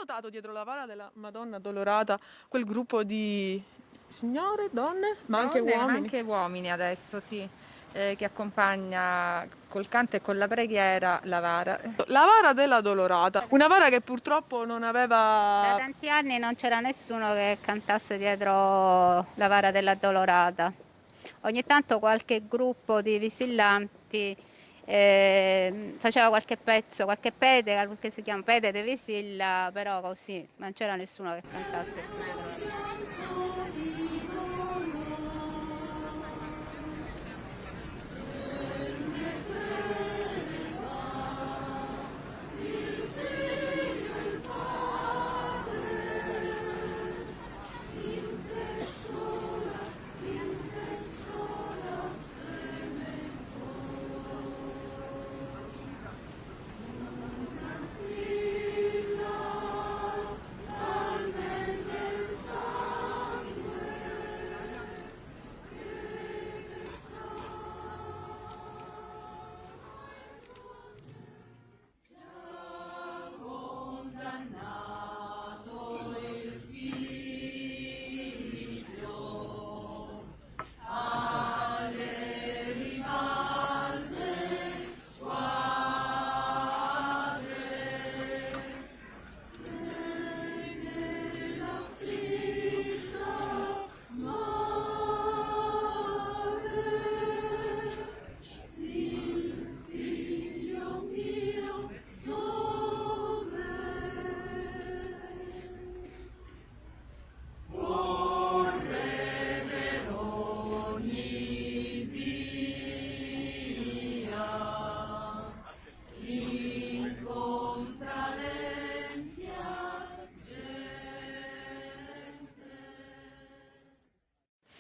notato dietro la vara della Madonna Addolorata quel gruppo di signore, donne, ma anche Donne, ma uomini? anche uomini adesso, sì, che accompagna col canto e con la preghiera la vara. La vara della Dolorata, una vara che purtroppo non Da aveva... tanti anni non c'era nessuno che cantasse dietro la vara dell'Addolorata. Ogni tanto qualche gruppo di visillanti faceva qualche pezzo, qualche pede, che si chiama pede de Visilla, però così, non c'era nessuno che cantasse dietro la vara.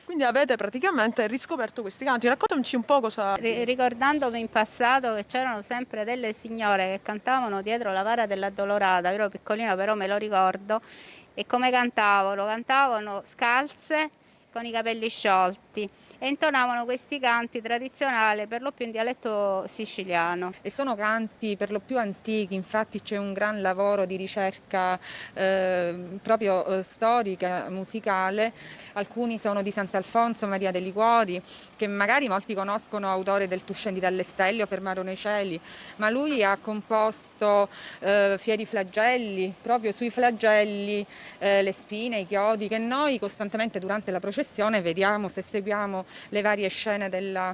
Quindi avete praticamente riscoperto questi canti. Raccontami un po' cosa... Ricordandomi in passato che c'erano sempre delle signore che cantavano dietro la vara dell'Addolorata, io ero piccolina però me lo ricordo, e come cantavano? Cantavano scalze con i capelli sciolti e intonavano questi canti tradizionali per lo più in dialetto siciliano. E sono canti per lo più antichi, infatti c'è un gran lavoro di ricerca proprio storica, musicale. Alcuni sono di Sant'Alfonso Maria dei Liguori, che magari molti conoscono, autore del Tu scendi dall'Estello, Fermarono i cieli, ma lui ha composto Fieri flagelli, proprio sui flagelli, le spine, i chiodi, che noi costantemente durante la processione vediamo se seguiamo le varie scene della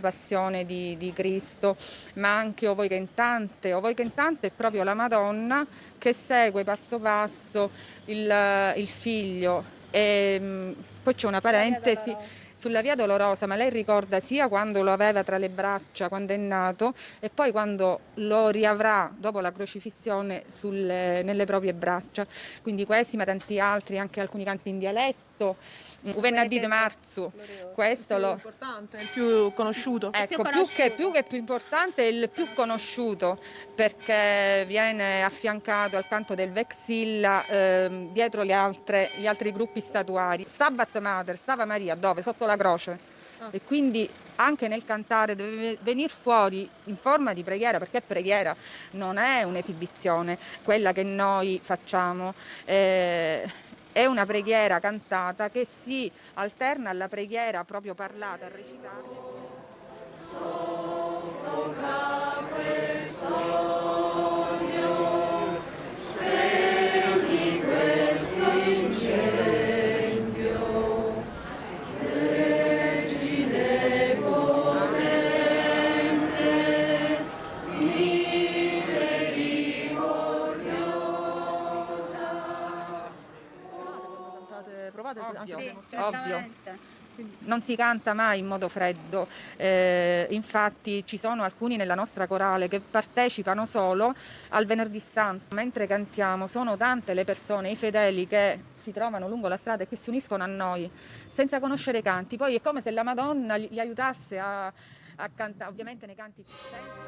passione di Cristo, ma anche O voi che intanto è proprio la Madonna che segue passo passo il figlio. E poi c'è una parentesi sulla Via Dolorosa, ma lei ricorda sia quando lo aveva tra le braccia, quando è nato, e poi quando lo riavrà dopo la crocifissione nelle proprie braccia. Quindi questi, ma tanti altri, anche alcuni canti in dialetto. Venerdì di marzo, questo il più importante, il più conosciuto. Ecco, più che più importante è il più conosciuto, perché viene affiancato al canto del Vexilla dietro gli altri gruppi statuari. Stabat Mater, stava Maria, dove? Sotto la croce. E quindi anche nel cantare deve venire fuori in forma di preghiera, perché preghiera non è un'esibizione, quella che noi facciamo. È una preghiera cantata che si alterna alla preghiera proprio parlata, recitata. Provate anche a Ovvio, demonstrare. ovvio. Non si canta mai in modo freddo, infatti ci sono alcuni nella nostra corale che partecipano solo al Venerdì Santo. Mentre cantiamo sono tante le persone, i fedeli che si trovano lungo la strada e che si uniscono a noi senza conoscere i canti. Poi è come se la Madonna li aiutasse a cantare, ovviamente nei canti più semplici.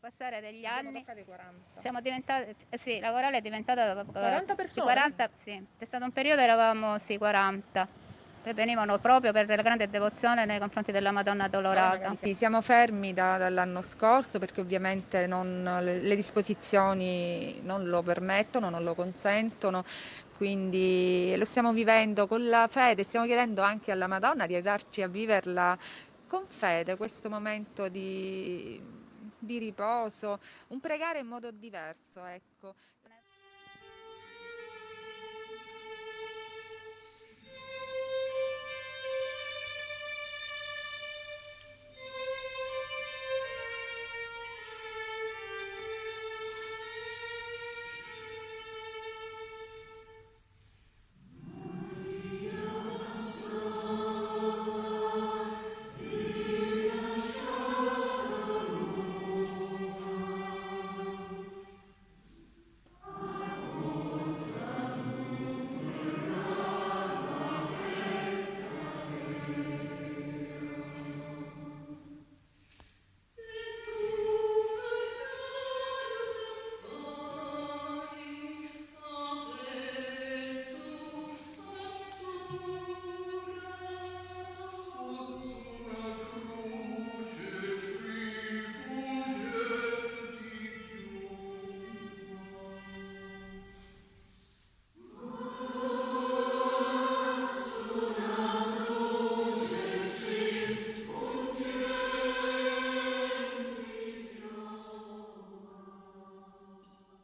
passare degli Abbiamo anni passato i 40. siamo diventati, sì, la corale è diventata 40 sì, persone? 40, sì. C'è stato un periodo eravamo sì 40. E venivano proprio per la grande devozione nei confronti della Madonna Addolorata. Sì, siamo fermi dall'anno scorso perché ovviamente le disposizioni non lo permettono, non lo consentono, quindi lo stiamo vivendo con la fede, stiamo chiedendo anche alla Madonna di aiutarci a viverla con fede, questo momento di riposo, un pregare in modo diverso, ecco.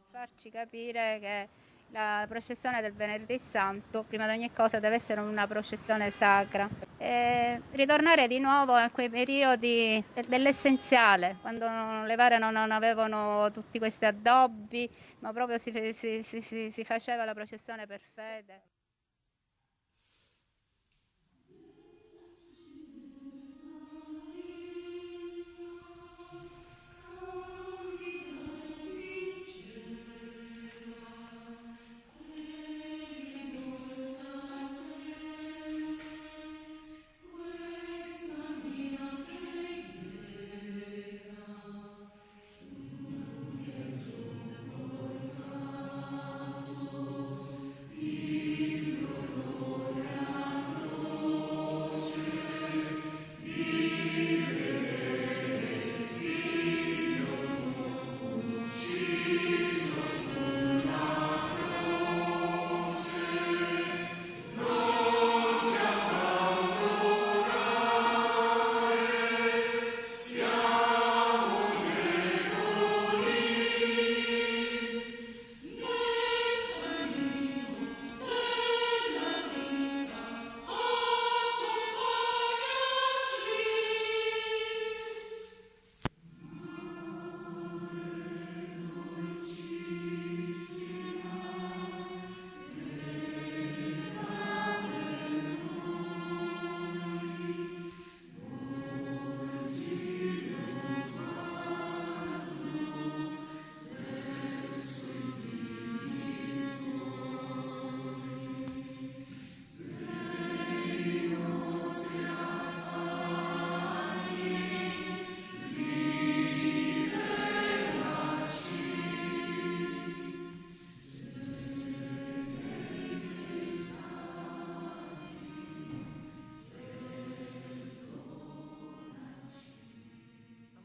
Farci capire che la processione del Venerdì Santo, prima di ogni cosa, deve essere una processione sacra. E ritornare di nuovo a quei periodi dell'essenziale, quando le vare non avevano tutti questi addobbi, ma proprio si faceva la processione per fede.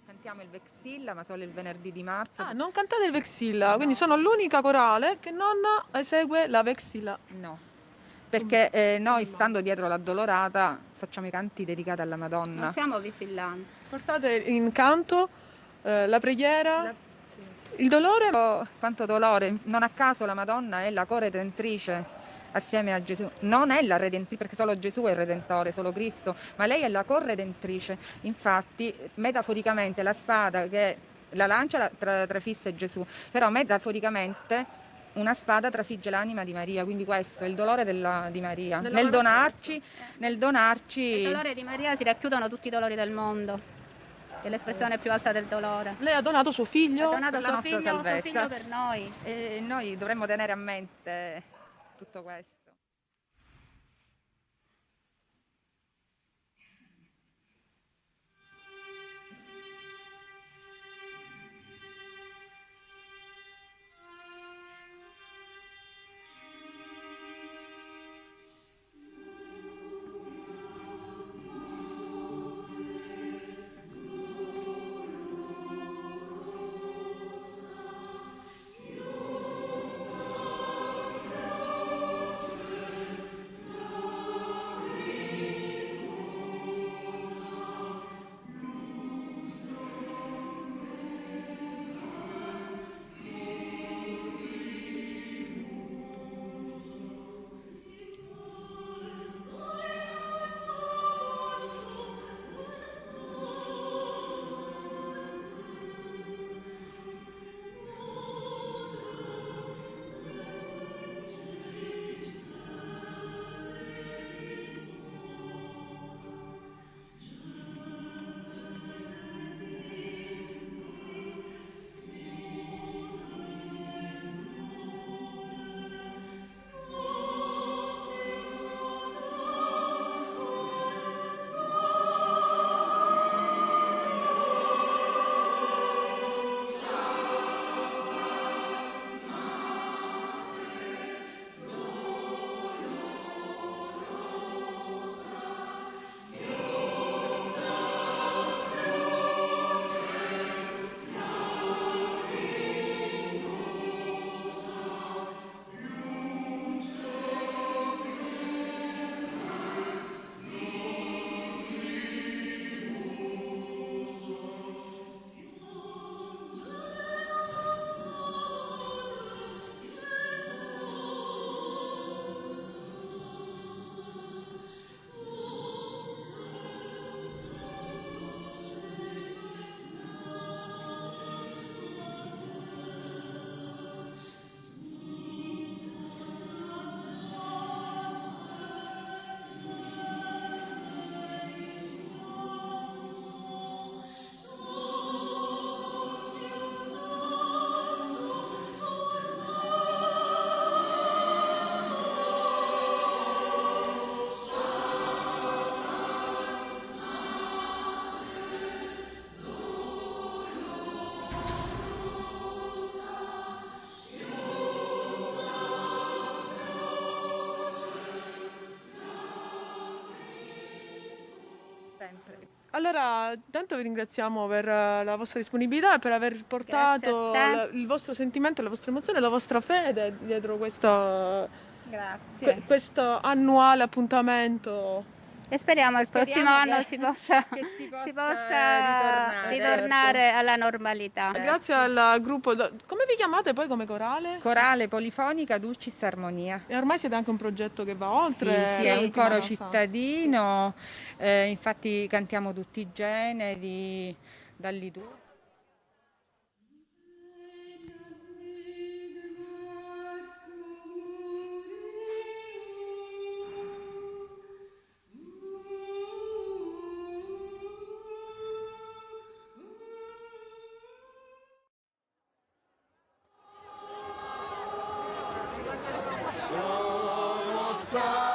Cantiamo il Vexilla, ma solo il venerdì di marzo. Ah, non cantate il Vexilla, quindi sono l'unica corale che non esegue la Vexilla. No, perché noi stando dietro l'Addolorata facciamo i canti dedicati alla Madonna. Non siamo visillani. Portate in canto la preghiera, Sì. il dolore. Oh, quanto dolore, non a caso la Madonna è la corredentrice assieme a Gesù, non è la redentrice perché solo Gesù è il redentore, solo Cristo, ma lei è la corredentrice. Infatti metaforicamente la spada che la lancia trafisse Gesù, però metaforicamente una spada trafigge l'anima di Maria, quindi questo è il dolore di Maria Nel nel lavoro donarci, nel donarci. Il dolore di Maria si racchiudono tutti i dolori del mondo, è l'espressione più alta del dolore. Lei ha donato suo figlio. Ha donato per la suo nostra figlio salvezza. per noi. E noi dovremmo tenere a mente tutto questo. sempre. Allora, intanto vi ringraziamo per la vostra disponibilità e per aver portato Grazie a te. il vostro sentimento, la vostra emozione, la vostra fede dietro Grazie. questo annuale appuntamento. E speriamo il prossimo Speriamo anno che si possa possa ritornare alla normalità. Grazie al gruppo. Come vi chiamate poi come corale? Corale polifonica Dulcis Armonia. E ormai siete anche un progetto che va Sì, oltre. sì, la è un settimana coro santa. cittadino, infatti cantiamo tutti i generi, dal liturgico. Sono stato